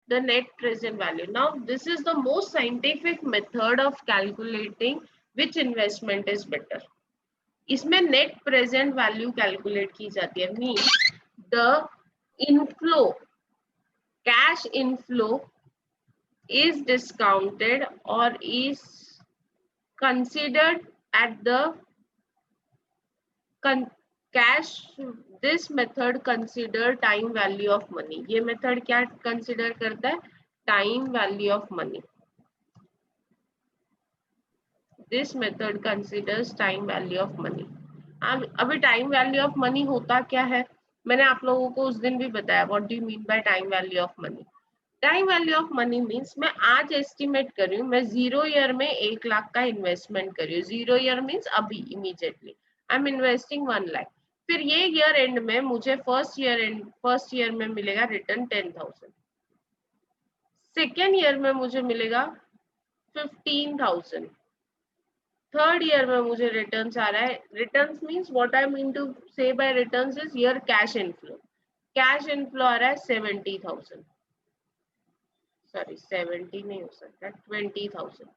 the net present value. Now this is the most scientific method of calculating which investment is better. इसमें net present value calculate की जाती है, means the inflow, cash inflow is discounted or is considered at the cash. This method consider time value of money. ये method क्या consider करता है? Time value of money. This method considers time value of money. अभी time value of money होता क्या है? मैंने आप लोगों को उस दिन भी बताया. What do you mean by time value of money? Time value of money means मैं आज एस्टिमेट कर रही हूँ, मैं 0 ईयर में 1 लाख का इन्वेस्टमेंट कर रही हूँ. 0 ईयर मीन्स अभी immediately I am investing 1 lakh. फिर ये ईयर एंड में मुझे फर्स्ट ईयर में मिलेगा रिटर्न 10,000. सेकेंड ईयर में मुझे मिलेगा 15,000. थर्ड ईयर में मुझे रिटर्न्स आ रहा है. Returns means what I mean to say by returns is your cash inflow. Cash inflow आ रहा है 70,000. सॉरी 70 नहीं हो सकता, 20,000.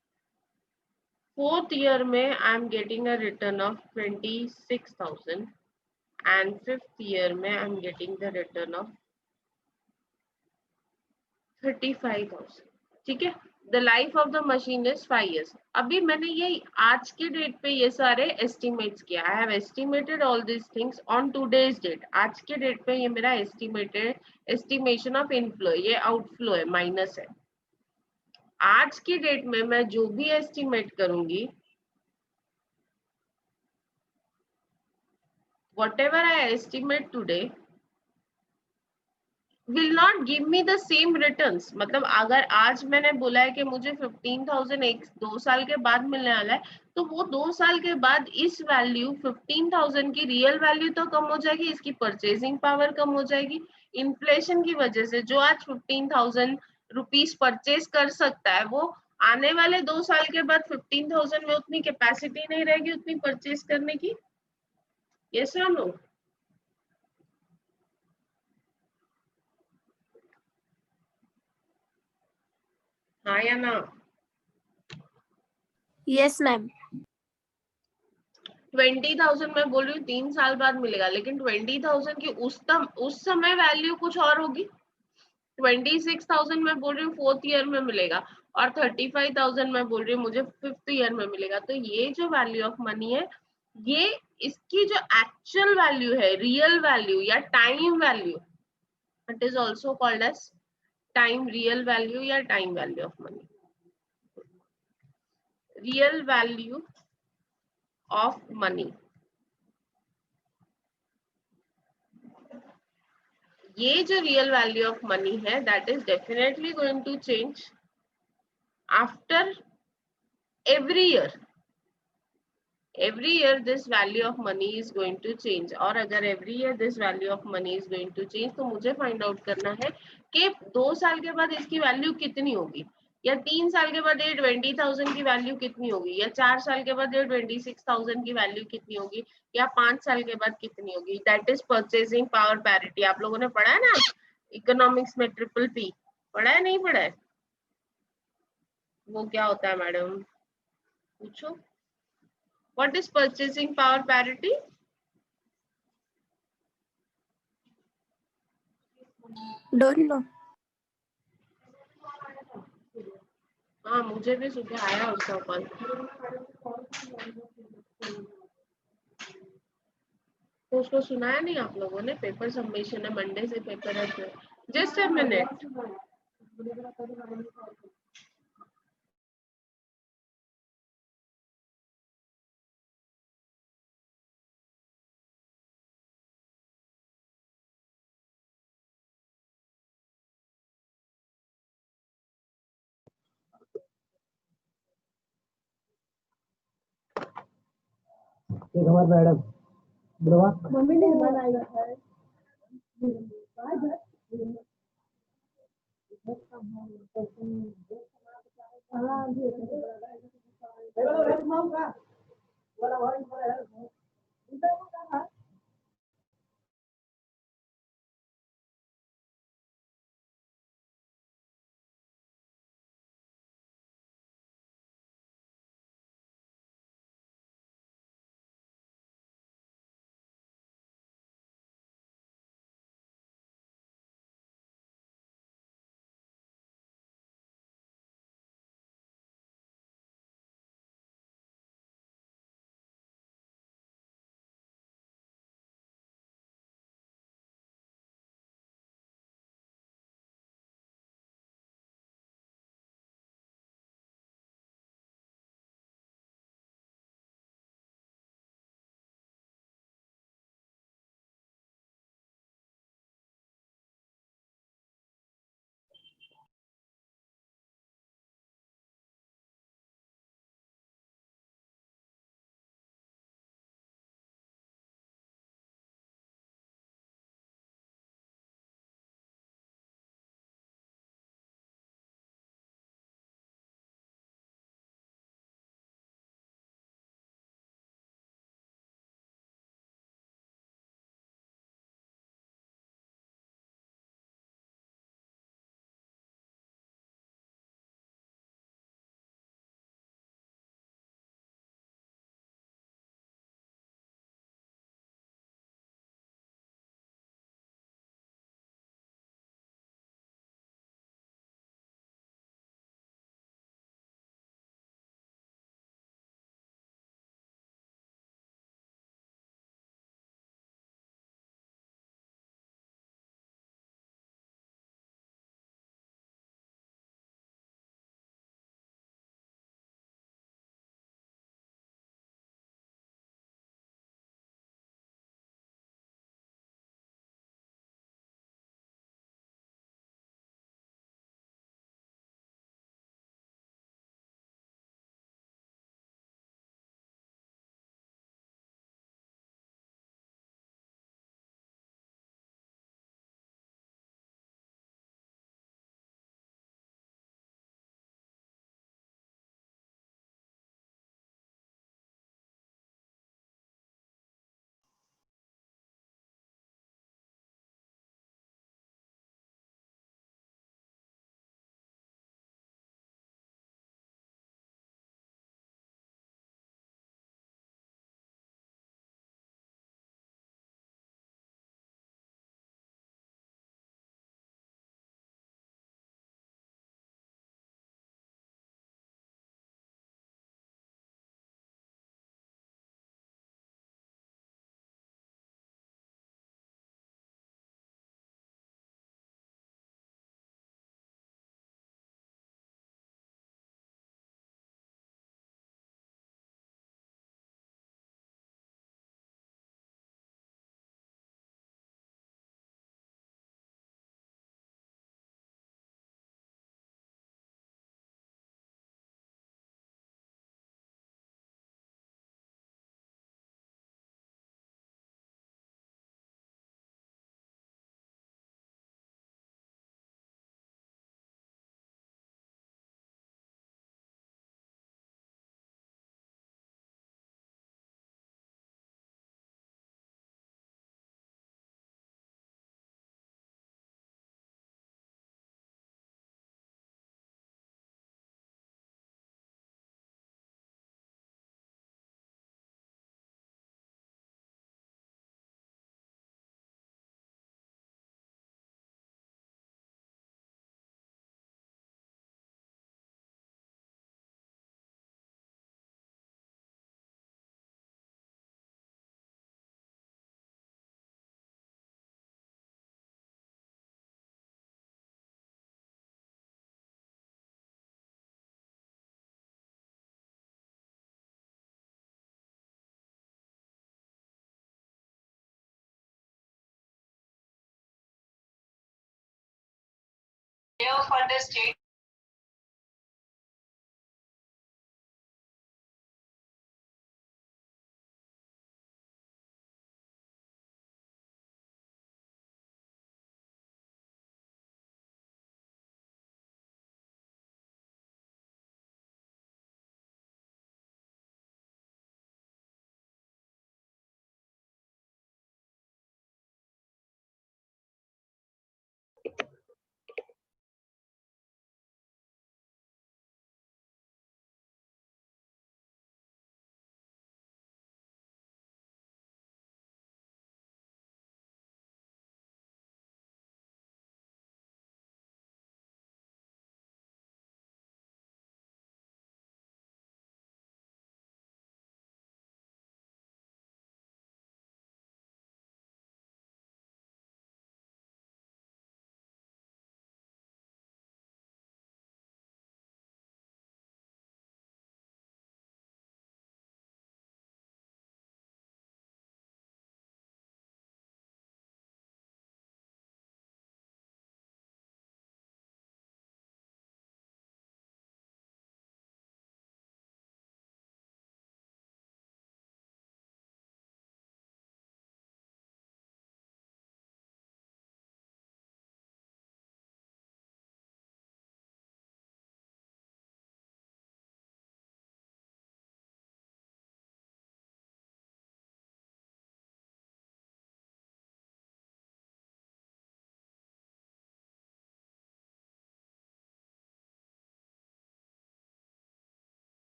फोर्थ ईयर में I am getting a return of 26,000 and fifth year में I am getting the return of 35,000. ठीक है. The life of the machine is 5 years. अभी मैंने ये आज के डेट पे ये सारे एस्टिमेट्स किया. I have estimated all this things on today's date. आज के डेट पे ये मेरा एस्टिमेशन ऑफ इनफ्लो, ये आउटफ्लो है, माइनस है. आज की डेट में मैं जो भी एस्टिमेट करूंगी, whatever I estimate today will not give me the same returns. मतलब अगर आज मैंने बोला है कि मुझे 15,000 2 साल के बाद मिलने वाला है, तो वो 2 साल के बाद इस वैल्यू 15,000 की रियल वैल्यू तो कम हो जाएगी, इसकी परचेजिंग पावर कम हो जाएगी. इन्फ्लेशन की वजह से जो आज 15,000 रुपीज परचेज कर सकता है, वो आने वाले 2 साल के बाद 15,000 में उतनी कैपेसिटी नहीं रहेगी उतनी परचेज करने की. यस और नो? हाँ या ना? Yes ma'am. 20,000 मैं बोल रही हूँ 3 साल बाद मिलेगा, लेकिन 20,000 की उस समय वैल्यू कुछ और होगी. 26,000 मैं बोल रही हूँ 4th ईयर में मिलेगा, और 35,000 मैं बोल रही हूँ मुझे 5th ईयर में मिलेगा. तो ये जो वैल्यू ऑफ मनी है, ये इसकी जो एक्चुअल वैल्यू है, रियल वैल्यू या time value, it is also called as time real value या time value of money. Real value of money, ये जो रियल वैल्यू ऑफ मनी है, that is definitely going to change after every year. Every year this value of money is going to change. और अगर every year this value of money is going to change, तो मुझे find out करना है कि 2 साल के बाद इसकी वैल्यू कितनी होगी, या 3 साल के बाद ये 20,000 की वैल्यू कितनी होगी, या 4 साल के बाद ये 26,000 की वैल्यू कितनी होगी, या 5 साल के बाद कितनी होगी. That is purchasing power parity. आप लोगों ने पढ़ा है ना इकोनॉमिक्स में, ट्रिपल पी पढ़ा है, नहीं पढ़ा है? वो क्या होता है मैडम, पूछो. What is purchasing power parity? Don't know. हाँ मुझे भी सुबह आया उसका कॉल. तो उसको सुनाया नहीं आप लोगों ने? पेपर सबमिशन है, मंडे से पेपर है. Just a minute. Madam mummy ने बनाया है. for the state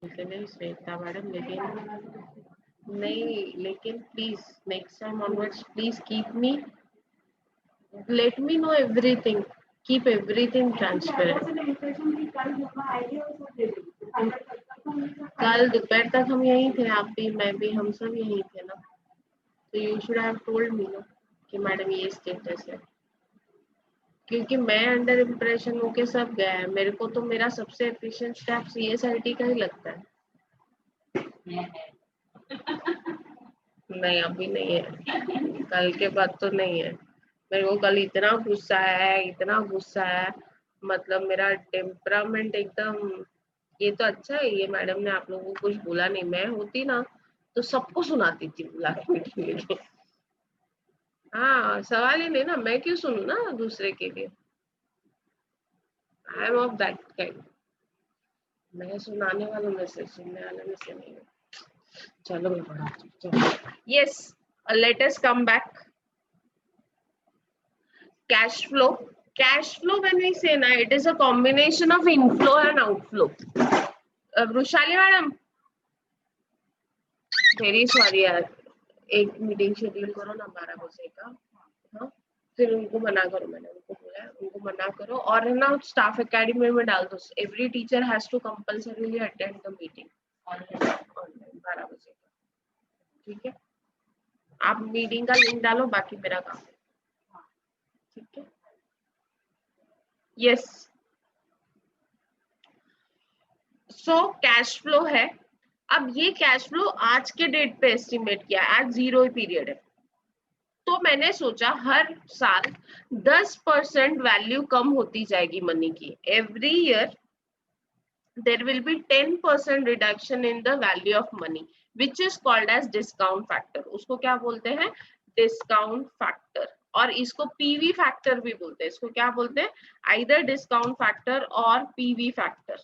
नहीं श्वेता मैडम, लेकिन please next time onwards please keep me, let me know everything, keep everything transparent. कल दोपहर तक हम यहीं थे, आप भी मैं भी, हम सब यहीं थे ना, तो you should have told me ना कि मैडम ये स्टेटस है, क्योंकि मैं अंडर इम्प्रेशन होके सब गया है। मेरे को तो मेरा सबसे एफिशिएंट स्टेप CSIT का ही लगता है। नहीं अभी नहीं है, कल के बाद तो नहीं है। मेरे को कल इतना गुस्सा है, इतना गुस्सा है, मतलब मेरा टेम्परामेंट एकदम। ये तो अच्छा है, ये मैडम ने आप लोगों को कुछ बोला नहीं। मैं होती ना तो सबको सुनाती थी बुला के मीटिंग लेके। हाँ सवाल ही नहीं ना, मैं क्यों सुनूं ना दूसरे के लिए। I am of that kind. मैं सुनाने वालों में से, सुनने वाले में से नहीं हूँ। चलो मैं पढ़ाती हूँ, चलो। Yes, let us come back. Cash flow. Cash flow, when we say na, it is a combination of inflow and outflow. Vrushali madam, very sorry यार, एक मीटिंग शेड्यूल करो ना 12 बजे का। हाँ फिर उनको मना करो, मैंने उनको बोला है उनको मना करो, और है ना स्टाफ एकेडमी में डाल दो, every teacher has to compulsorily attend the meeting online 12 बजे का, ठीक है। आप मीटिंग का लिंक डालो, बाकी मेरा काम है, ठीक है। यस, सो कैश फ्लो है। अब ये कैश फ्लो आज के डेट पे एस्टिमेट किया, आज जीरो पीरियड है, तो मैंने सोचा हर साल 10% वैल्यू कम होती जाएगी मनी की। Every year there will be 10% reduction in the value of money, which is called as discount factor. उसको क्या बोलते हैं? Discount factor. और इसको पीवी फैक्टर भी बोलते हैं। इसको क्या बोलते हैं? आइदर डिस्काउंट फैक्टर और पीवी फैक्टर।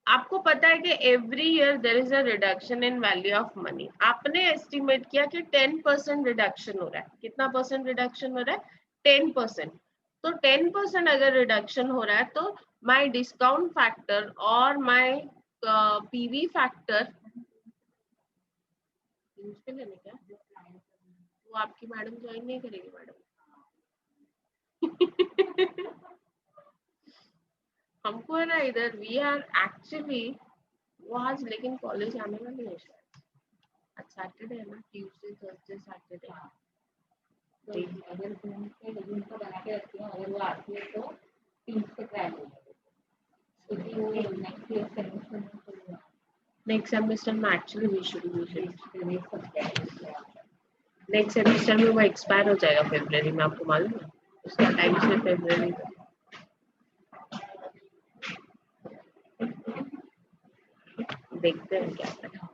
आपको पता है कि every year there is a reduction in value of money. आपने एस्टिमेट किया कि 10% रिडक्शन हो रहा है। कितना परसेंट रिडक्शन हो रहा है? 10%। तो 10% अगर रिडक्शन हो रहा है तो माय डिस्काउंट फैक्टर और माय पीवी फैक्टर, क्या वो आपकी मैडम ज्वाइन नहीं करेगी मैडम। हमको है ना इधर वी आर एक्चुअली वो आज लेकिन कॉलेज आने वाली है शायद। आज सैटरडे है ना, ट्यूसडे थर्सडे सैटरडे। तो अगर तुम के लेकिन को बना के रखती हो, अगर वो आती है तो 3 से ट्राई हो क्योंकि वो नेक्स्ट ईयर सेमेस्टर में चलेगा। नेक्स्ट सेमेस्टर में actually we should use it. Next next semester में वो एक्सपायर हो जाएगा फरवरी में, आपको मालूम है उसका टाइम से फरवरी। देखते हैं क्या।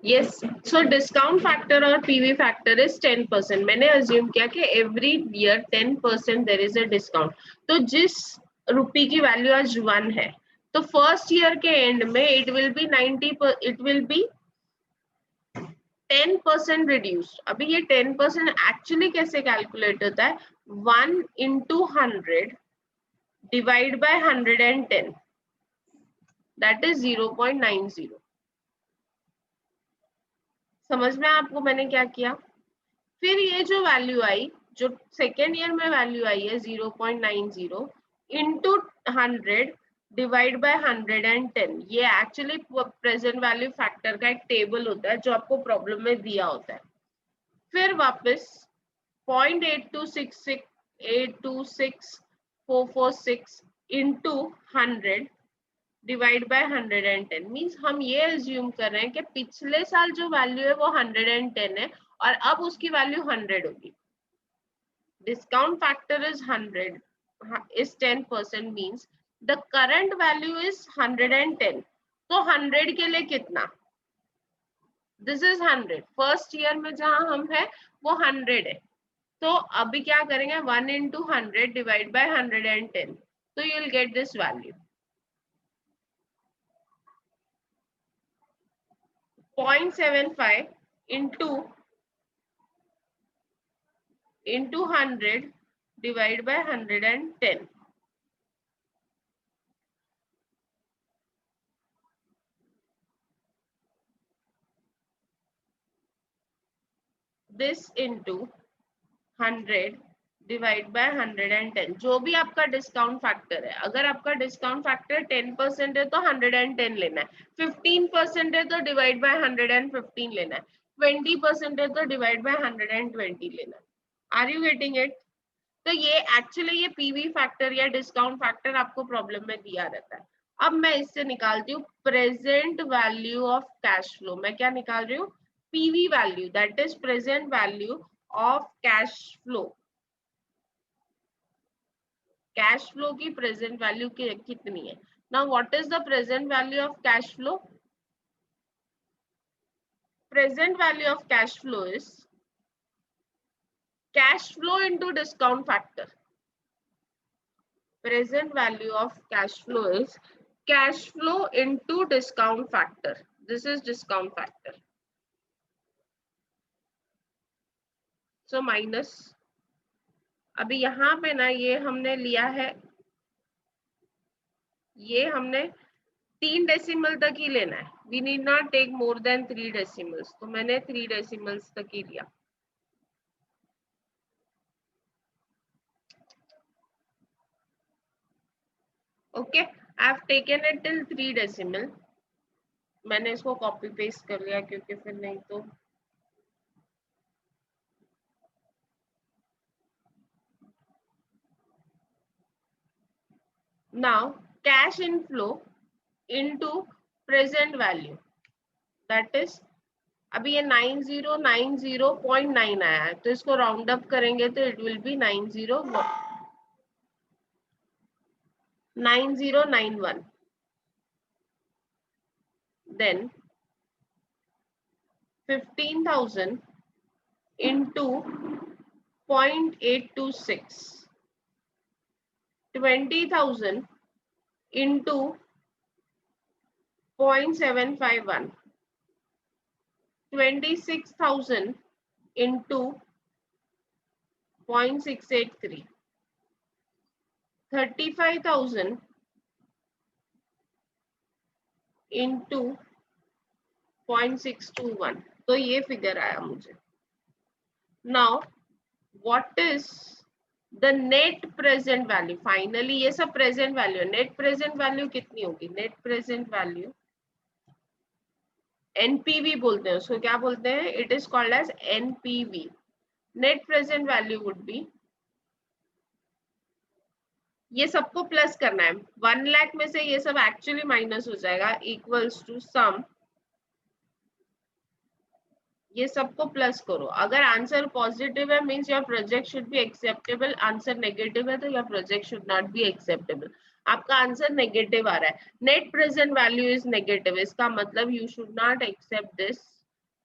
यस, सो डिस्काउंट फैक्टर और पीवी फैक्टर इज 10%। मैंने अज्यूम किया कि every year 10% there is a discount. तो जिस रुपी की वैल्यू आज 1 है तो फर्स्ट ईयर के एंड में इट विल बी 10% रिड्यूस्ड। अभी ये 10% एक्चुअली कैसे कैलकुलेट होता है, 1 into 100 divide by 110, that is 0.90। समझ में आपको मैंने क्या किया। फिर ये जो वैल्यू आई, जो सेकेंड ईयर में वैल्यू आई है 0.90 इंटू 100 डिवाइड बाय 110, ये एक्चुअली प्रेजेंट वैल्यू फैक्टर का एक टेबल होता है जो आपको प्रॉब्लम में दिया होता है। फिर वापस 0.826446 इंटू 100 डिवाइड बाय 110, मीन्स हम ये अज्यूम कर रहे हैं कि पिछले साल जो वैल्यू है वो 110 है और अब उसकी वैल्यू 100 होगी। Discount factor is 100 is 10%, means the current value is 110। तो 100 के लिए कितना, दिस इज 100। फर्स्ट ईयर में जहां हम है वो 100 है, तो अभी क्या करेंगे 1 into 100 डिवाइड बाय 110, तो you will get this value 0.75 into 100 divided by 110. This into 100 divide by 110, जो भी आपका डिस्काउंट फैक्टर है। अगर आपका डिस्काउंट फैक्टर 10% है तो 110 लेना है, 15% है तो डिवाइड बाय 115 लेना है, 20% है तो डिवाइड बाय 120 लेना है। Are you getting it. तो ये एक्चुअली ये पीवी फैक्टर या डिस्काउंट फैक्टर आपको प्रॉब्लम में दिया रहता है। अब मैं इससे निकालती हूँ present value of cash flow. मैं क्या निकाल रही हूँ, PV value, that is present value of cash flow. Cash flow की प्रेजेंट वैल्यू कितनी है। Now what is the present value of cash flow. Present value of cash flow is cash flow into discount factor. Present value of cash flow is cash flow into discount factor. This is discount factor. So minus, अभी यहाँ पे ना ये हमने लिया है, ये हमने 3 डेसिमल तक ही लेना है। We need not take more than 3 decimals. तो मैंने 3 decimals तक ही लिया। Okay, I have taken it till 3 decimal. मैंने इसको कॉपी पेस्ट कर लिया क्योंकि फिर नहीं तो now cash inflow into present value, that is अभी ये 9090.9 आया है, तो इसको राउंड अप करेंगे तो it will B 9091, then 15,000 into 0.826, 20,000 into 0.751, 26,000 into 0.683, 35,000 into 0.621, तो ये फिगर आया मुझे। Now what is the net present value, finally ये सब present value, net present value कितनी होगी, नेट प्रेजेंट वैल्यू एनपीवी बोलते हैं उसको, क्या बोलते हैं, it is called as NPV. Net present value would be, ये सबको प्लस करना है, 1 लाख में से ये सब एक्चुअली माइनस हो जाएगा, इक्वल्स टू सम, ये सबको प्लस करो। अगर आंसर पॉजिटिव है means your project should be acceptable, answer negative है तो your project should not be acceptable. आपका आंसर नेगेटिव आ रहा है, net present value is negative, इसका मतलब you should not accept this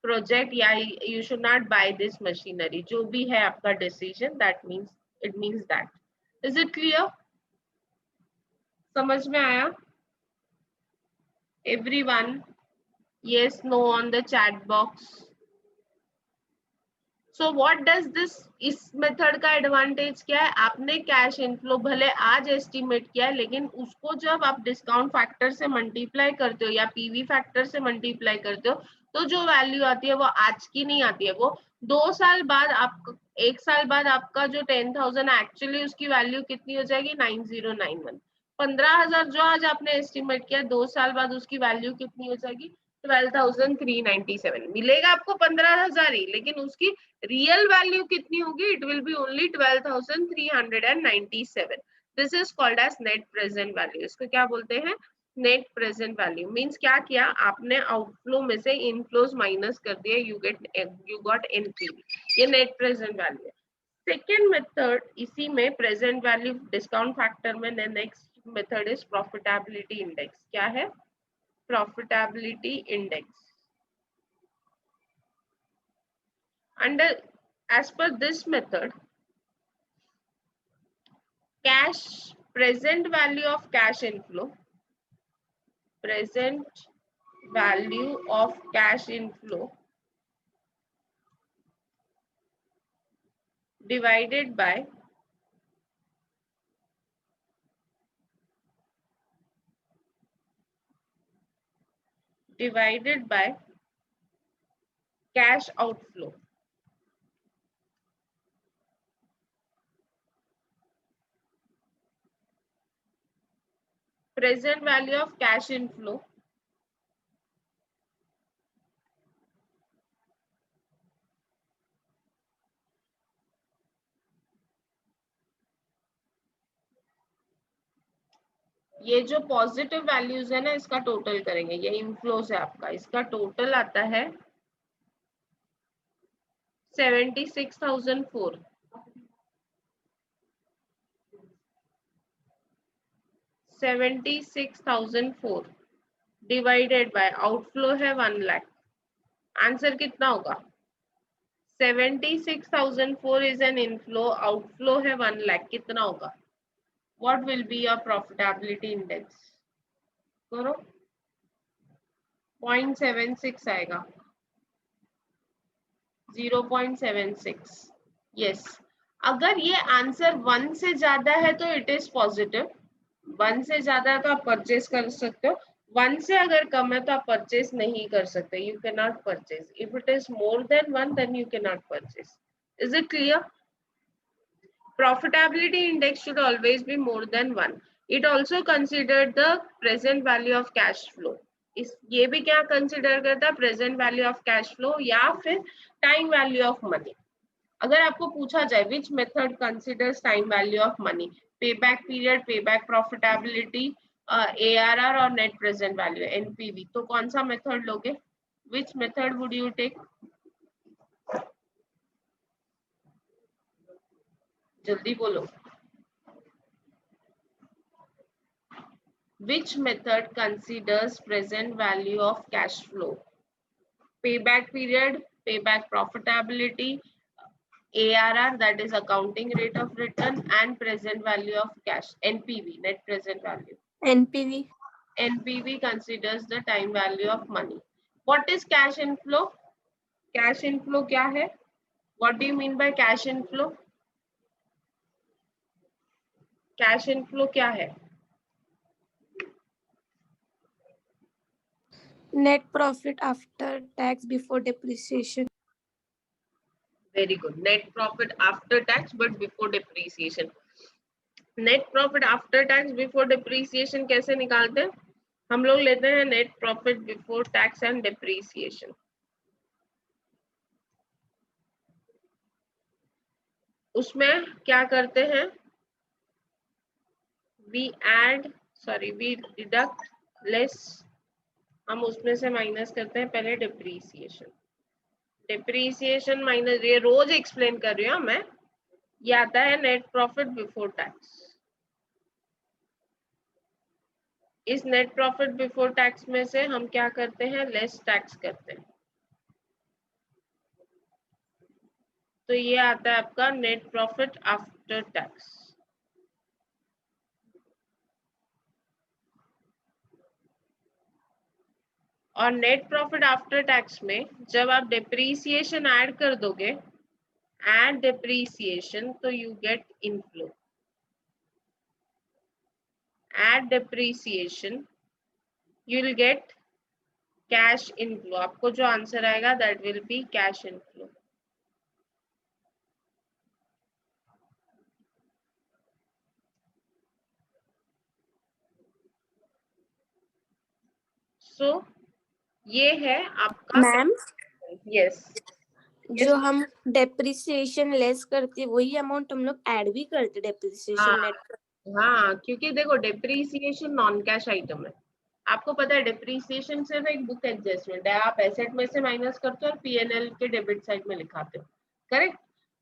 project या you should not buy this machinery, जो भी है आपका decision, that means it means that. Is it clear, समझ में आया everyone? yes no on the chat box। So what does this, इस method का एडवांटेज क्या है, आपने कैश इनफ्लो भले आज एस्टिमेट किया है, लेकिन उसको जब आप डिस्काउंट फैक्टर से मल्टीप्लाई करते हो या पीवी फैक्टर से मल्टीप्लाई करते हो, तो जो वैल्यू आती है वो आज की नहीं आती है, वो 2 साल बाद, आप 1 साल बाद आपका जो 10,000 एक्चुअली उसकी वैल्यू कितनी हो जाएगी, 9091। 15,000 जो आज आपने एस्टिमेट किया, 2 साल बाद उसकी वैल्यू कितनी हो जाएगी, 12,397। मिलेगा आपको 15,000 ही, लेकिन उसकी रियल वैल्यू कितनी होगी, it will be only 12,397। This is called as net present value. इसको क्या बोलते हैं, नेट प्रेजेंट वैल्यू। मींस क्या किया आपने, आउटफ्लो में से इनफ्लोज माइनस कर दिया, यू गॉट एनपीवी, ये नेट प्रेजेंट वैल्यू है। सेकेंड मेथड इसी में प्रेजेंट वैल्यू डिस्काउंट फैक्टर में, next method is profitability index. क्या है, profitability index. Under, as per this method, cash, present value of cash inflow, present value of cash inflow divided by cash outflow। Present value of cash inflow ये जो positive values है ना, इसका total करेंगे, ये inflows है आपका, इसका टोटल आता है 76,004। 76,004 डिवाइडेड बाय आउटफ्लो है 1 लाख। आंसर कितना होगा, 76,004 इज एन इनफ्लो, आउटफ्लो है 1 लाख, कितना होगा, what will be your profitability index, करो, 0.76 आएगा, 0.76। यस, अगर ये आंसर 1 से ज्यादा है तो इट इज पॉजिटिव, 1 से ज्यादा है तो आप परचेज कर सकते हो, 1 से अगर कम है तो आप परचेज नहीं कर सकते, you can not purchase. If it is more than 1 then you can not purchase. Is it clear? Profitability index should always be more than 1. It also considered the present value of cash flow. इस ये भी क्या consider करता है, present value of cash flow या फिर time value of money. अगर आपको पूछा जाए which method considers time value of money, pay back period, pay back profitability, ARR और नेट प्रेजेंट वैल्यू NPV, तो कौन सा मेथड लोगे, which method would you take, जल्दी बोलो। Which method considers present value of cash flow, payback period, payback profitability, ARR that is accounting rate of return, and present value of cash, NPV, net present value. NPV. NPV considers the time value of money. What is cash inflow? Cash inflow क्या है? What do you mean by cash inflow? Cash inflow क्या है? Net profit after tax before depreciation. Very good. Net profit after tax but before depreciation. Net profit after tax before depreciation कैसे निकालते हैं? हम लोग लेते हैं net profit before tax and depreciation. उसमें क्या करते हैं? We deduct less. हम उसमें से माइनस करते हैं पहले डिप्रीसिएशन. डिप्रीसिएशन माइनस, ये रोज एक्सप्लेन कर रही हूँ मैं. ये आता है नेट प्रॉफिट बिफोर टैक्स. इस नेट प्रॉफिट बिफोर टैक्स में से हम क्या करते हैं? लेस टैक्स करते हैं. तो ये आता है आपका नेट प्रॉफिट आफ्टर टैक्स. और नेट प्रॉफिट आफ्टर टैक्स में जब आप डिप्रीसिएशन ऐड कर दोगे, add depreciation, तो you get inflow. Add depreciation, you will get cash inflow. आपको जो आंसर आएगा that will be cash inflow. So ये है आपका मैम, yes. जो हम डेप्रिसिएशन लेस करते वही अमाउंट हम लोग ऐड भी करते डेप्रिसिएशन नेट. हाँ, क्योंकि देखो डिप्रीसिएशन नॉन कैश आइटम है. आपको पता है डिप्रीसिएशन सिर्फ एक बुक एडजस्टमेंट है. आप एसेट में से माइनस करते हो और पीएनएल के डेबिट साइड में लिखाते हो. करेक्ट.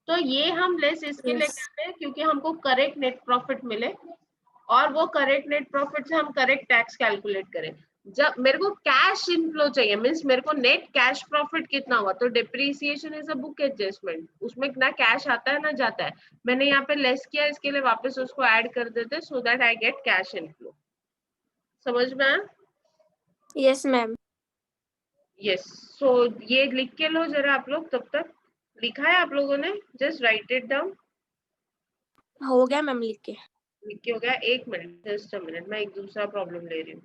तो ये हम लेस इसके लिए करते हैं क्योंकि हमको करेक्ट नेट प्रॉफिट मिले, और वो करेक्ट नेट प्रॉफिट से हम करेक्ट टैक्स कैलकुलेट करें. जब मेरे को कैश इनफ्लो चाहिए, मीन्स मेरे को नेट कैश प्रॉफिट कितना हुआ, तो depreciation is a book adjustment. उसमें ना कैश आता है ना जाता है. मैंने यहाँ पे लेस किया, इसके लिए वापस उसको ऐड कर देते so that I get cash inflow. समझ में आया? Yes ma'am. यस. सो ये लिख के लो जरा आप लोग. तब तक लिखा है आप लोगों ने? Just right it down. हो गया मैम लिख के. लिख के हो गया? एक मिनट, जस्ट अ मिनट, मैं एक दूसरा प्रॉब्लम ले रही हूँ.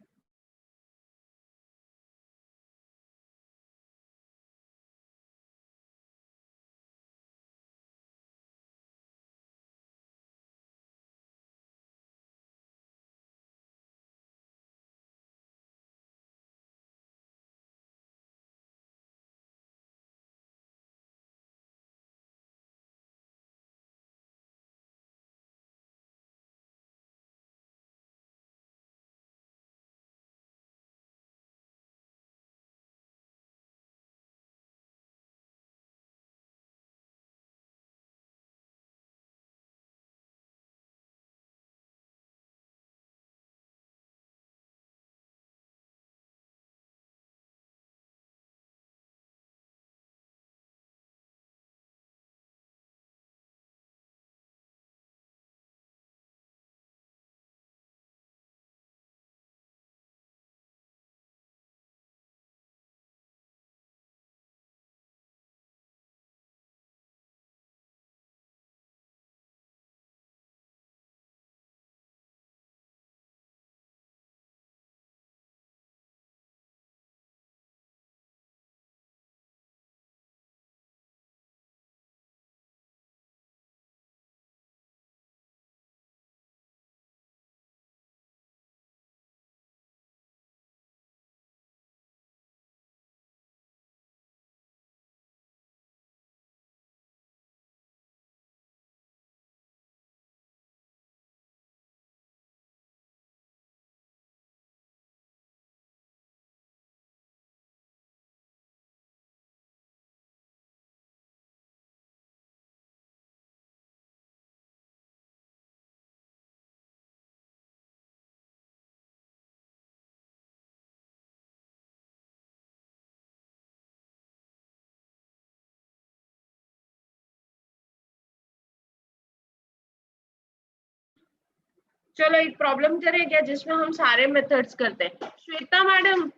चलो एक प्रॉब्लम करें क्या जिसमें हम सारे मेथड्स करते हैं? श्वेता मैडम,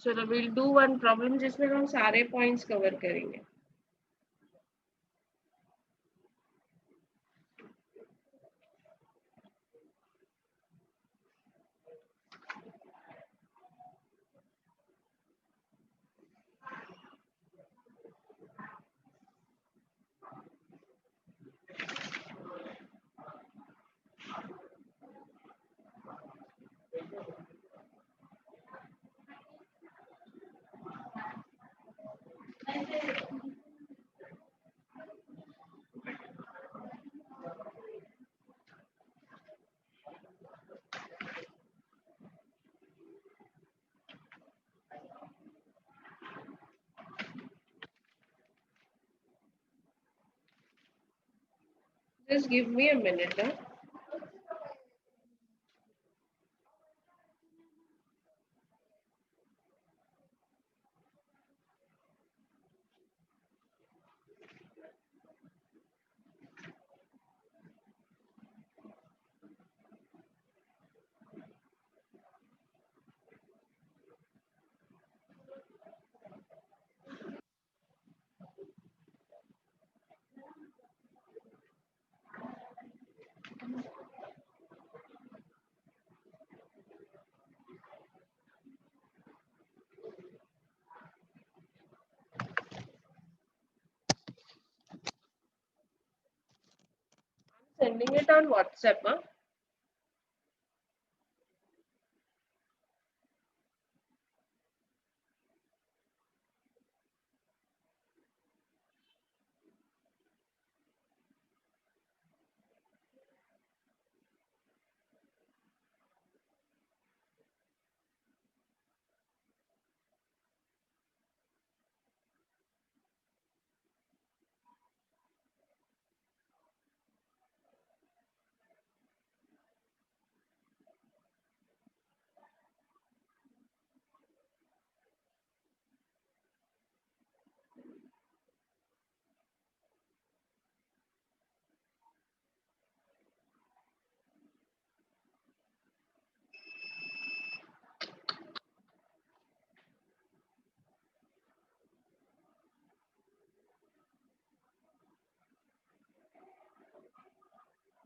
चलो विल डू वन प्रॉब्लम जिसमें हम सारे पॉइंट्स कवर करेंगे. Just give me a minute. Huh? Sending it on WhatsApp. Huh?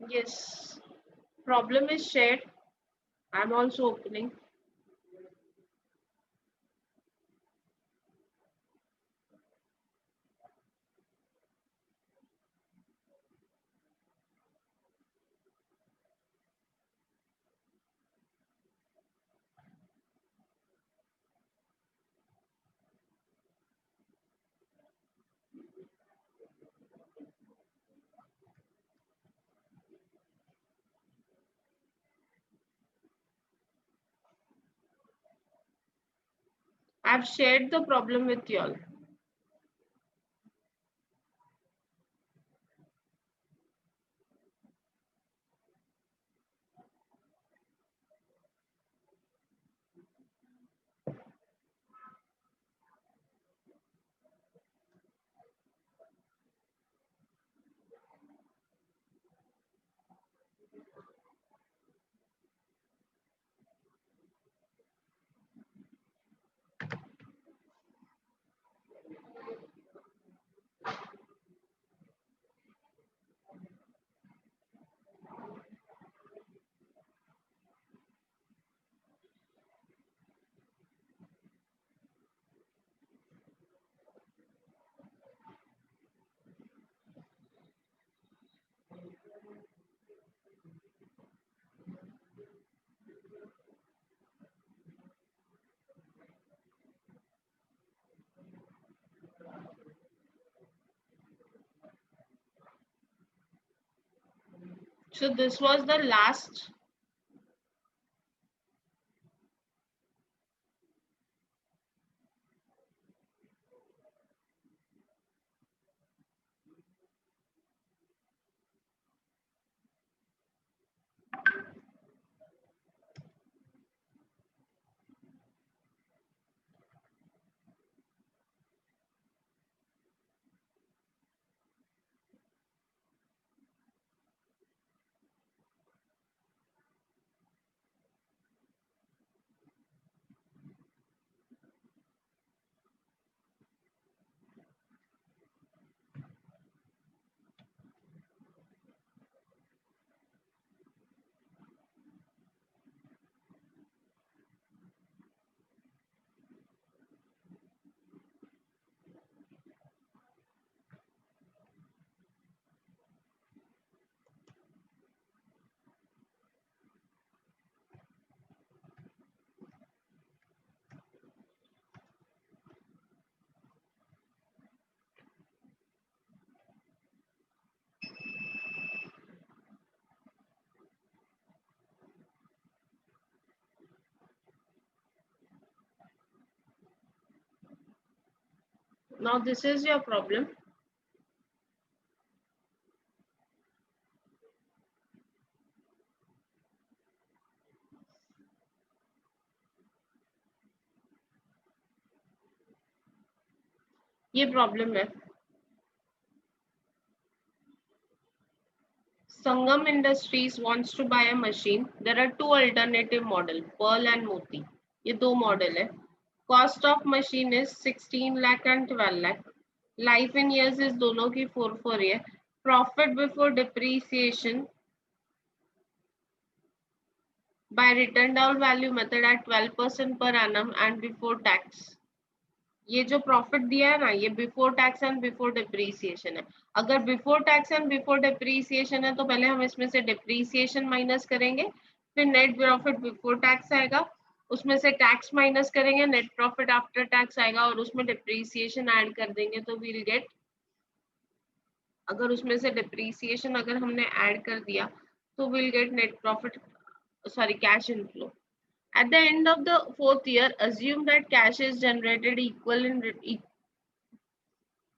Yes. Problem is shared. I'm also opening. I've shared the problem with y'all. So this was the last. Now this is your problem. ये problem है. Sangam Industries wants to buy a machine. There are two alternative model, Pearl and Moti. ये दो model है. Cost of machine is 16 lakh and 12 lakh. Life in years is दोनों की 4 है. Profit before depreciation by written down value method at 12% per annum and before tax. ये जो profit दिया है ना, ये before tax and before depreciation है. अगर before tax and before depreciation है तो पहले हम इसमें से डिप्रीसिएशन माइनस करेंगे, फिर नेट प्रॉफिट बिफोर टैक्स आएगा, उसमें से टैक्स माइनस करेंगे, नेट प्रॉफिट आफ्टर टैक्स आएगा और उसमें डिप्रीसिएशन ऐड कर देंगे तो वील गेट. अगर उसमें से डिप्रीसिएशन अगर हमने ऐड कर दिया तो we'll get net profit, sorry, cash inflow. At the end of the fourth year, assume that cash is generated equal in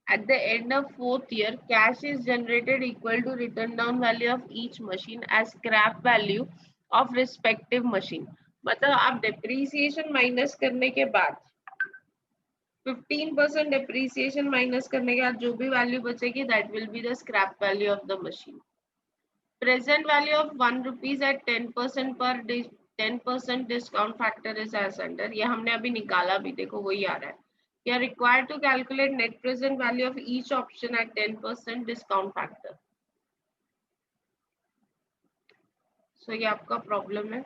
at the end of fourth year, cash is generated equal to written down value of each machine as scrap value of respective machine. मतलब आप depreciation minus करने के बाद 15% depreciation minus करने के बाद जो भी value बचेगी that will be the scrap value of the machine. Present value of 1 rupees at 10% per 10% discount factor is as under. ये हमने अभी निकाला भी, देखो वही आ रहा है. You are required to calculate net present value of each option at 10% discount factor. So ये आपका problem है.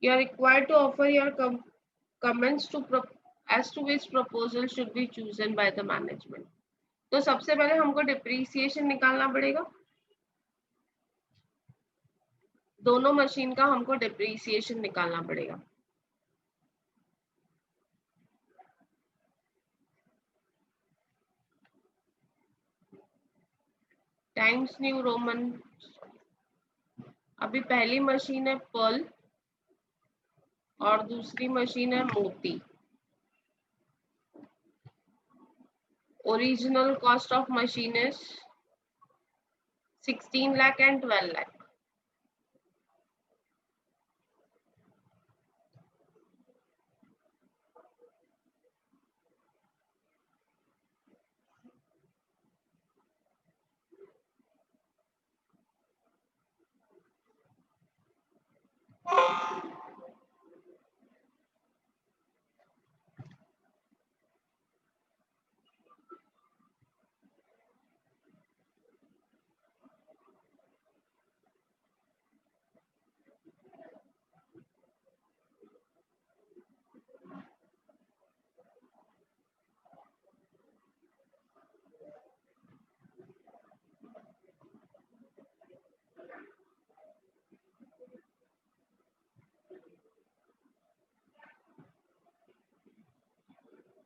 You are required to offer your comments to as to which proposal should be chosen by the management. तो सबसे पहले हमको depreciation निकालना पड़ेगा. दोनों मशीन का हमको डिप्रीसिएशन निकालना पड़ेगा. Times new Roman. अभी पहली मशीन है पर्ल और दूसरी मशीन है मोती. Original cost of machine is 16 lakh and 12 lakh.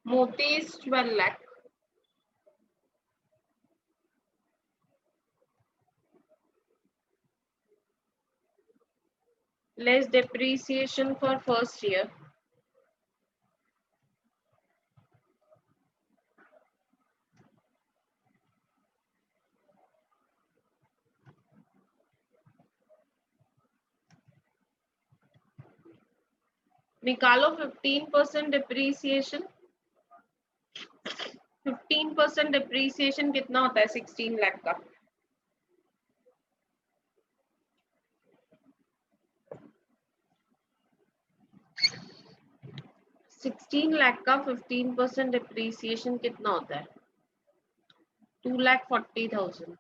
Moti is 12 lakh. Less depreciation for first year. निकालो 15% डिप्रीसिएशन. 15% डिप्रीसिएशन कितना होता है 16 लाख का? सिक्सटीन लाख का 15% डिप्रीसिएशन कितना होता है? 2,40,000.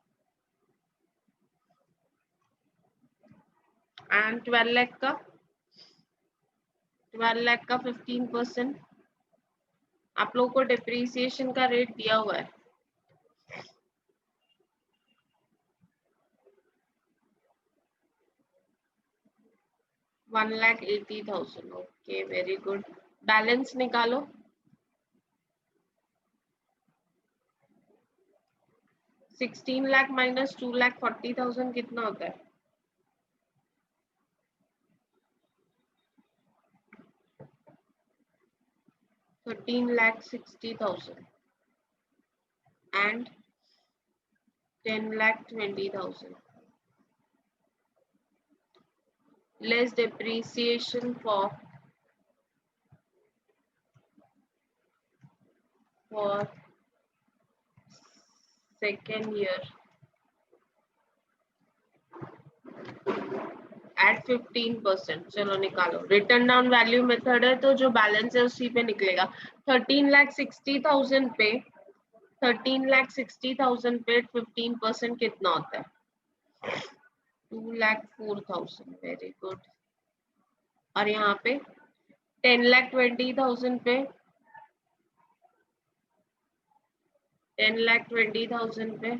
एंड 12 लाख का 15%. आप लोगों को डिप्रीसिएशन का रेट दिया हुआ है. $1,80,000. Okay, very good. बैलेंस निकालो. 16 लाख माइनस 2,40,000 कितना होता है? 13,60,000. and 10,20,000. Less depreciation for second year at 15%. चलो निकालो. रिटर्न डाउन वैल्यू मेथड है तो जो बैलेंस है उसी पे निकलेगा. 13,60,000 पे 13,60,000 पे 15% कितना होता है? 2,04,000. Very good. और यहाँ पे 10,20,000 पे 10,20,000 पे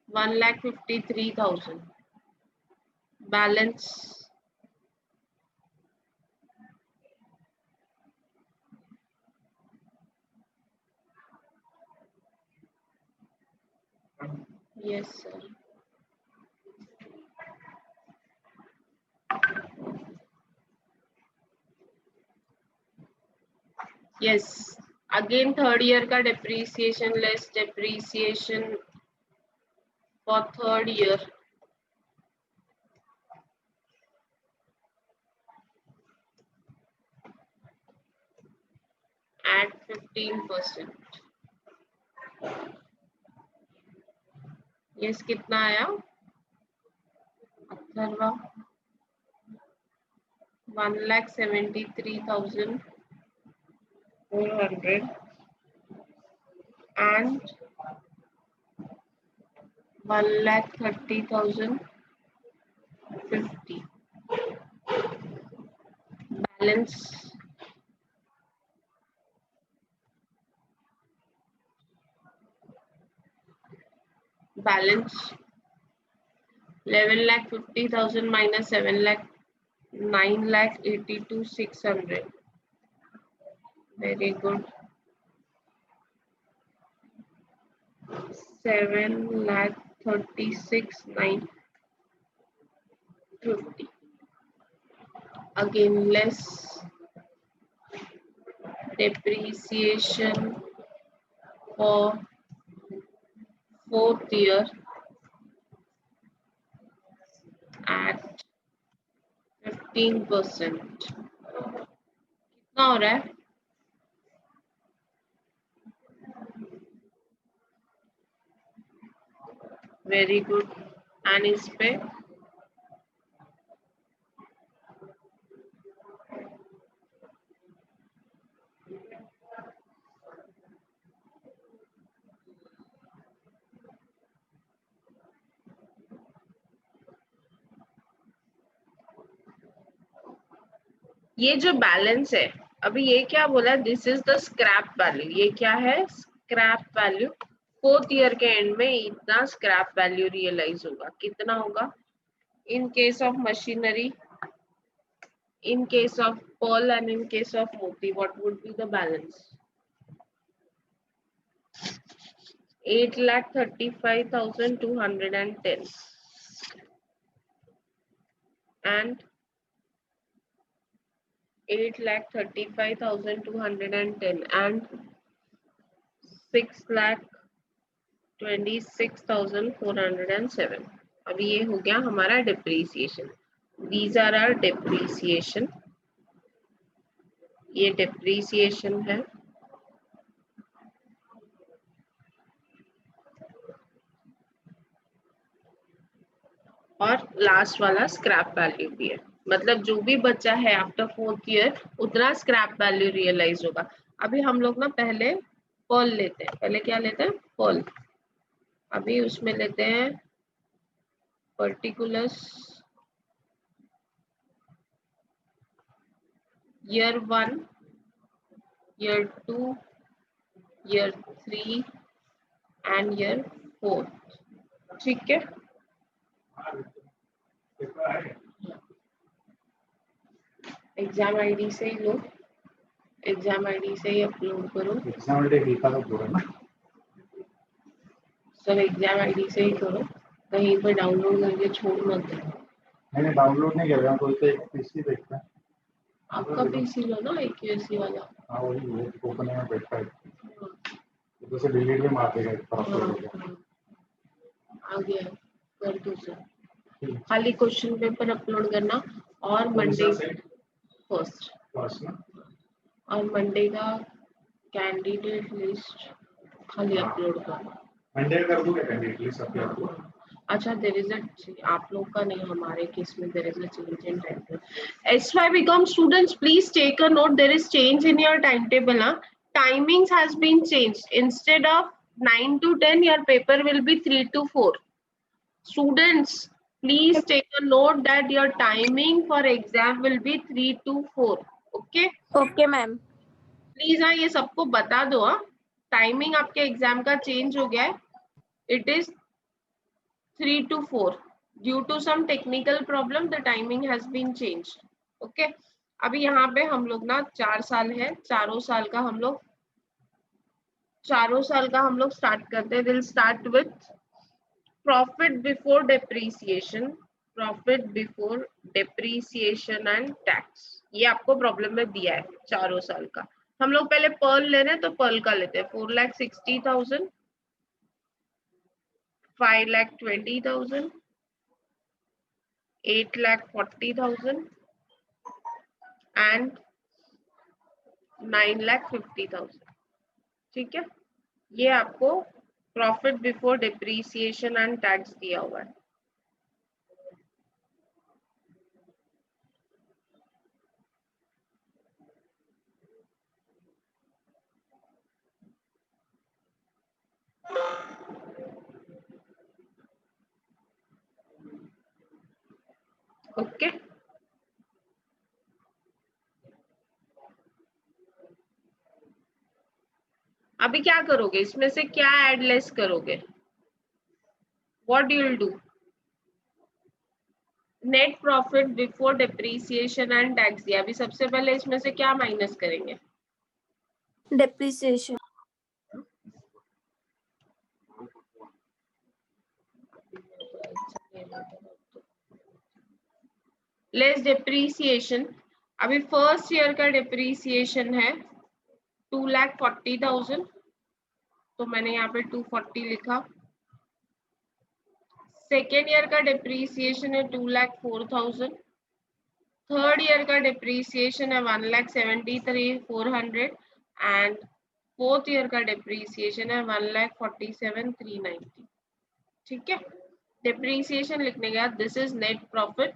1,53,000. Balance yes sir. Yes again third year का depreciation. Less depreciation for third year at 15%. Yes कितना आया? Atharva 1,73,400 and 1,30,050. Balance balance 11,50,000 minus 9,82,600. Very good. 7,36,950. Again less depreciation for fourth year at 15%. कितना हो रहा है? Very good. एंड इस पे ये जो बैलेंस है अभी ये क्या बोला? This is the scrap value. ये क्या है? Scrap value. फोर्थ ईयर के एंड में इतना स्क्रैप वैल्यू रियलाइज होगा. कितना होगा? In case of machinery, in case of pearl and in case of moti, what would be the balance? 8,35,210 and 8,35,210 and 6,26,407. अभी ये हो गया हमारा depreciation. These are our depreciation. ये depreciation है. और लास्ट वाला स्क्रैप वैल्यू भी है. मतलब जो भी बचा है आफ्टर फोर्थ ईयर उतना स्क्रैप वैल्यू रियलाइज होगा. अभी हम लोग ना पहले पर्ल लेते हैं. पहले क्या लेते हैं? पर्ल. अभी उसमें लेते हैं particulars year 1, year 2, year 3 and year 4. ठीक है. एग्जाम आईडी से ही लो. एग्जाम आईडी से ही अपलोड करो. एग्जाम आईडी लिखा तो पूरा ना. सब एग्जाम आईडी से ही करो. कहीं पर डाउनलोड करके छोड़ मत दो. मैंने डाउनलोड नहीं किया. कोई तो एक पीसी देखता है. आपका पीसी लो ना, एक यूएससी वाला. हाँ वही ओपन में बैठा है. जैसे डिलीट भी मार देगा एक तरफ से हो गया। आ गया कर दो सर, खाली क्वेश्चन पेपर अपलोड करना और मंडे फर्स्ट बस ना। और मंडे का कैंडिडेट लिस्ट खाली अपलोड करना। मंडे कर दूं क्या कैंडिडेट लिस्ट अपलोड को? अच्छा देयर इज अ, आप लोग का नहीं, हमारे केस में there is a change in time table. SY BCom students, please take a note, there is change in your timetable. Timings has been changed. Instead of 9 to 10, your paper will be 3 to 4. Students, please take a note that your timing for exam will be 3 to 4. Okay? Okay ma'am. Please हाँ ये सबको बता दो। Timing आपके exam का change हो गया है, it is 3 to 4 due to some technical problem, the timing has been changed. Okay? अभी यहाँ पे हम लोग ना 4 साल है, चारों साल का हम लोग स्टार्ट करते हैं। We'll start with profit before depreciation, profit before depreciation and tax. ये आपको प्रॉब्लम में दिया है चारों साल का। हम लोग पहले पर्ल ले रहे हैं तो पर्ल का लेते हैं। 4,60,000, 5,20,000, 8,40,000 एंड 9,50,000। ठीक है, ये आपको profit before depreciation and tax दिया हुआ है। ओके अभी क्या करोगे, इसमें से क्या ऐड लेस करोगे? What you will do? Net profit before depreciation and tax दिया, अभी सबसे पहले इसमें से क्या माइनस करेंगे? डेप्रिसिएशन। Less depreciation. अभी फर्स्ट ईयर का डिप्रीसिएशन है 2,40,000, तो मैंने यहाँ पे 240 लिखा। सेकेंड ईयर का डिप्रीसिएशन है 2,04,000। थर्ड ईयर का डिप्रीसिएशन है 1,73,400 एंड फोर्थ ईयर का डिप्रीसिएशन है 1,47,390। ठीक है, डिप्रीसिएशन लिखने के बाद this is net profit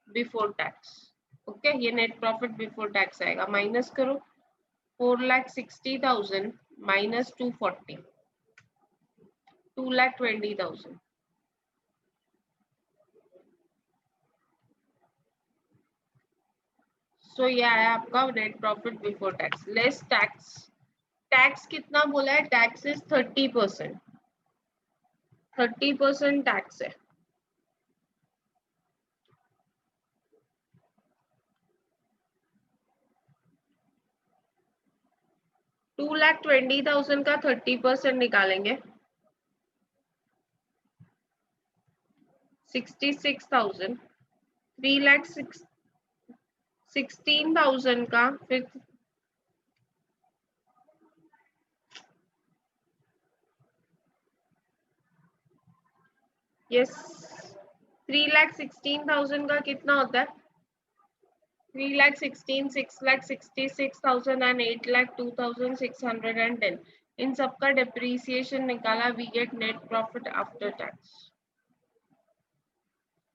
before tax. Okay, ये नेट प्रॉफिट बिफोर टैक्स आएगा। माइनस करो 4,60,000 माइनस 240, 2,20,000। सो ये आया आपका net profit before tax less tax. Tax कितना बोला है? Tax is 30%। 30% टैक्स है। $2,20,000 का 30% निकालेंगे 66,000। 3,16,000 का फिर यस 3,16,000 का कितना होता है? 3,16,000, 6,66,000 एंड 8,02,610। इन सबका डिप्रीसिएशन निकाला, we get net profit after tax.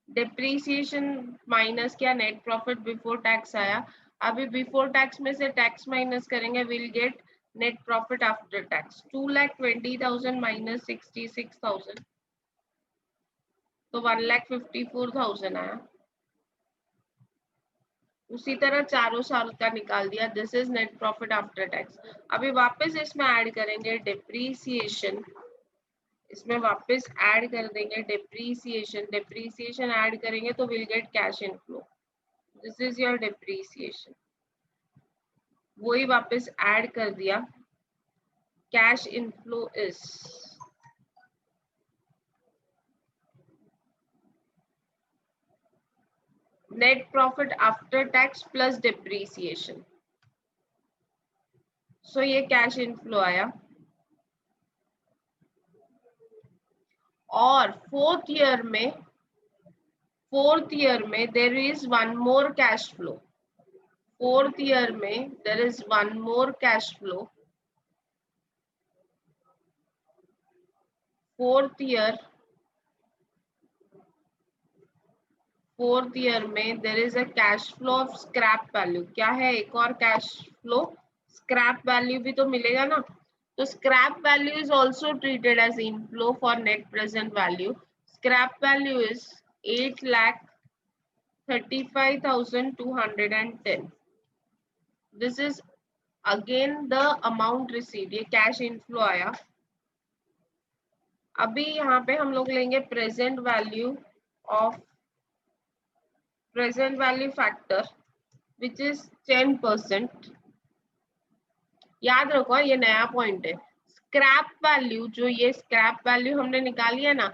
Depreciation minus किया, नेट प्रॉफिट बिफोर टैक्स आया। अभी बिफोर टैक्स में से टैक्स माइनस करेंगे, will get net profit after tax. 2,20,000 minus 66,000 तो 1,54,000 आया। उसी तरह चारों साल का निकाल दिया, this is net profit after tax. अभी वापस इसमें ऐड करेंगे डिप्रीसिएशन, इसमें वापस ऐड कर देंगे डिप्रीसिएशन। डिप्रीसिएशन ऐड करेंगे तो will get cash inflow, this is your depreciation. वही वापस ऐड कर दिया, cash inflow is net profit after tax plus depreciation. So ये कैश इनफ्लो आया। और फोर्थ ईयर में there is one more cash flow, fourth year में there is one more cash flow, fourth year में there is a cash flow of scrap value. क्या है एक और कैश फ्लो? स्क्रैप वैल्यू भी तो मिलेगा ना। तो scrap value is also treated as inflow for net present value. Scrap value is 8,35,210। This is again the amount received, ये कैश इनफ्लो आया। अभी यहाँ पे हम लोग लेंगे present value factor which is 10%। याद रखो ये नया पॉइंट है। स्क्रैप वैल्यू, जो ये स्क्रैप वैल्यू हमने निकाली है ना,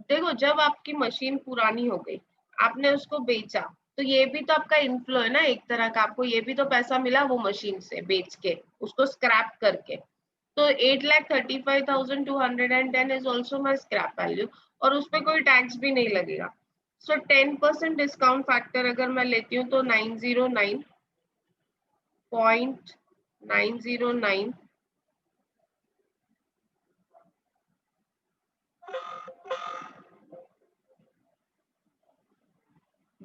देखो जब आपकी मशीन पुरानी हो गई, आपने उसको बेचा, तो ये भी तो आपका इनफ्लो है ना एक तरह का, आपको ये भी तो पैसा मिला वो मशीन से बेच के, उसको स्क्रैप करके। तो 8,35,210 is also my scrap value, और उस पर कोई टैक्स भी नहीं लगेगा। सो 10% डिस्काउंट फैक्टर अगर मैं लेती हूँ तो 909.909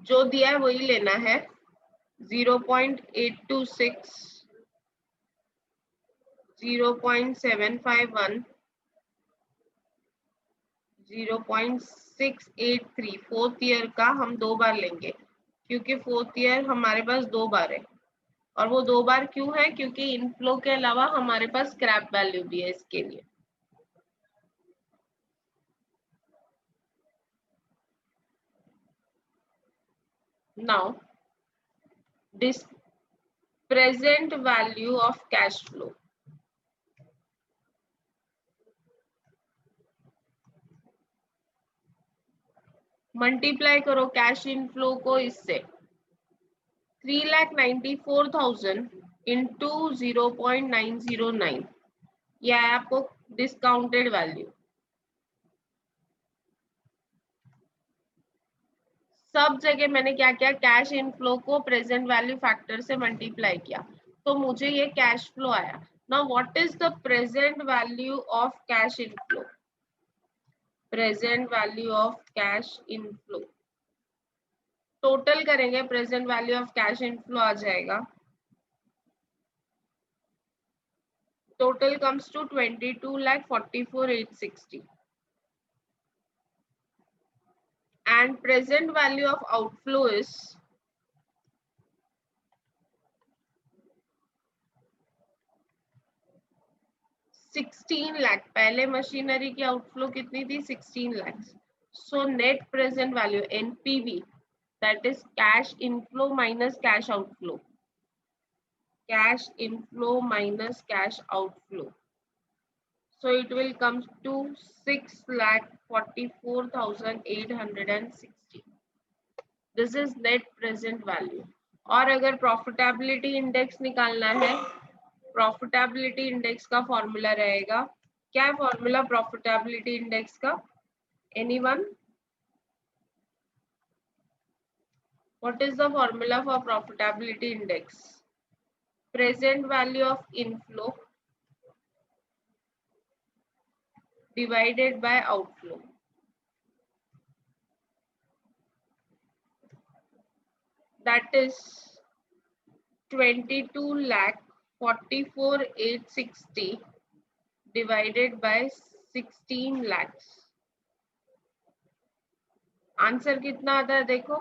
जो दिया है वही लेना है। 0.826, 0.751, 0.683। फोर्थ ईयर का हम 2 बार लेंगे, क्योंकि फोर्थ ईयर हमारे पास 2 बार है। और वो 2 बार क्यों है? क्योंकि इनफ्लो के अलावा हमारे पास स्क्रैप वैल्यू भी है इसके लिए। Now this present value of cash flow, multiply करो कैश इनफ्लो को इससे। 3,94,000 इंटू 0.909, यह है आपको डिस्काउंटेड वैल्यू। सब जगह मैंने क्या किया, कैश इनफ्लो को प्रेजेंट वैल्यू फैक्टर से मल्टीप्लाई किया, तो मुझे ये कैश फ्लो आया। Now what is the present value of cash inflow? Present value of cash inflow total करेंगे, present value of cash inflow आ जाएगा, total comes to 22,44,860, and present value of outflow is 16 lakh. पहले machinery की outflow कितनी थी? 16 lakh. So net present value NPV, that is cash inflow minus cash outflow, cash inflow minus cash outflow, so it will come to 6,44,860. this is net present value. और अगर profitability index निकालना है, profitability index का formula रहेगा, क्या है formula profitability index का? Anyone? What is the formula for profitability index? Present value of inflow divided by outflow. That is 22,44,860 divided by 16 lakhs. Answer कितना आता है देखो,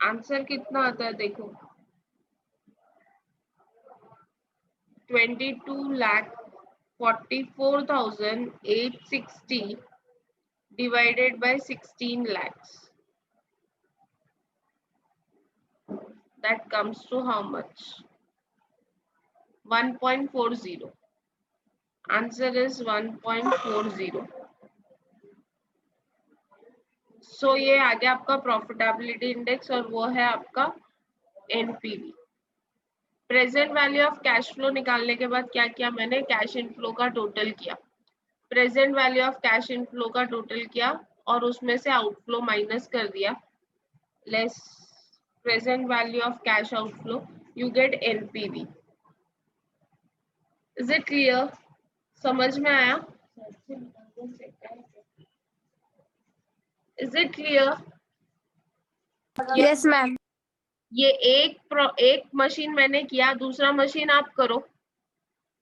आंसर कितना आता है देखो, 22,44,860 divided by 16 lakhs. That comes to how much? 1.40. Answer is 1.40. So ये आ गया आपका प्रॉफिटेबिलिटी इंडेक्स, और वो है आपका NPV। Present value of cash flow निकालने के बाद क्या किया मैंने? कैश इनफ्लो का टोटल किया। Present value of cash inflow का टोटल किया और उसमें से आउटफ्लो माइनस कर दिया, less present value of cash outflow, you get NPV. Is it clear? समझ में आया? Is it clear? Yes ma'am. ये एक मशीन मैंने किया, दूसरा मशीन आप करो।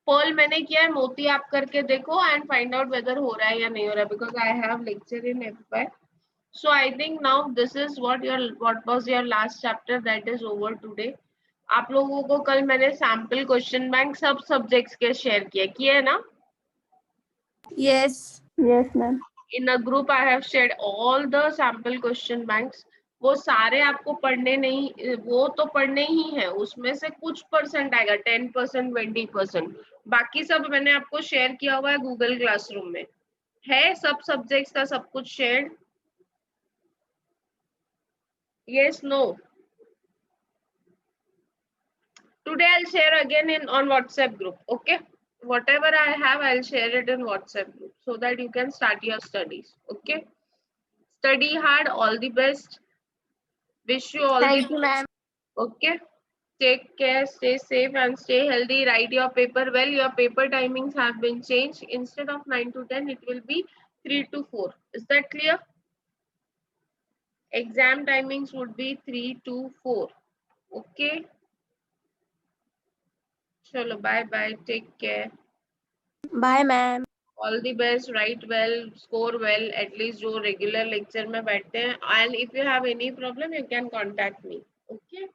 पर्ल मैंने किया है, मोती आप करके देखो एंड फाइंड आउट वेदर हो रहा है या नहीं हो रहा है, because I have lecture in FY. So I think now this is what was your last chapter, that is over today. आप लोगों को कल मैंने सैम्पल क्वेश्चन बैंक सब सब्जेक्ट्स के शेयर किए है ना? Yes yes ma'am. In a group I have shared all the sample question banks. वो सारे आपको पढ़ने नहीं, वो तो पढ़ने ही है, उसमें से कुछ परसेंट आएगा, 10%, 20%। बाकी सब मैंने आपको शेयर किया हुआ है गूगल क्लासरूम में, है सब सब्जेक्ट्स का सब कुछ shared. Yes, no? Today I will share again in on WhatsApp group, okay? Whatever I have, I'll share it in WhatsApp group so that you can start your studies. Okay? Study hard. All the best. Wish you all the thank you ma'am. Okay? Take care. Stay safe and stay healthy. Write your paper well. Your paper timings have been changed. Instead of 9 to 10, it will be 3 to 4. Is that clear? Exam timings would be 3 to 4. Okay? Chalo, bye bye. Take care. Bye ma'am. All the best. Write well, score well, at least जो regular lecture में बैठते हैं. And if you have any problem, you can contact me. Okay?